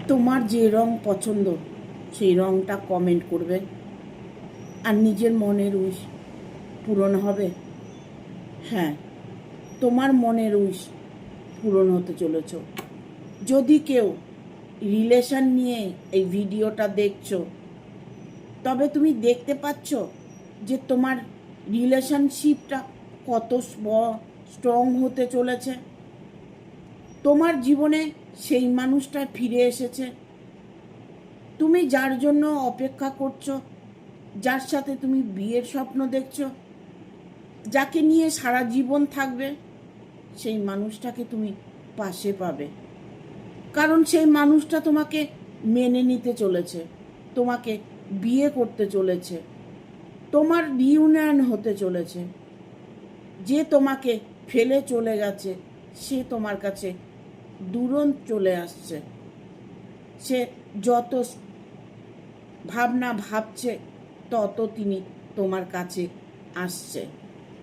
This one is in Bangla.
তোমার যে রং পছন্দ সেই রংটা কমেন্ট করবে, আর নিজের মনের উইশ পূরণ হবে। হ্যাঁ, তোমার মনের উইশ পূরণ হতে চলেছ। যদি কেউ রিলেশন নিয়ে এই ভিডিওটা দেখছো, তবে তুমি দেখতে পাচ্ছ যে তোমার রিলেশনশিপটা কত স্ট্রং হতে চলেছে। তোমার জীবনে সেই মানুষটা ফিরে এসেছে। তুমি যার জন্য অপেক্ষা করছো, যার সাথে তুমি বিয়ের স্বপ্ন দেখছো, যাকে নিয়ে সারা জীবন থাকবে, সেই মানুষটাকে তুমি পাশে পাবে। কারণ সেই মানুষটা তোমাকে মেনে নিতে চলেছে, তোমাকে বিয়ে করতে চলেছে, তোমার রিউনিয়ন হতে চলেছে। যে তোমাকে ফেলে চলে গেছে সে তোমার কাছে দূরন্ত চলে আসছে। সে যত ভাবনা ভাবছে তত তিনি তোমার কাছে আসছে।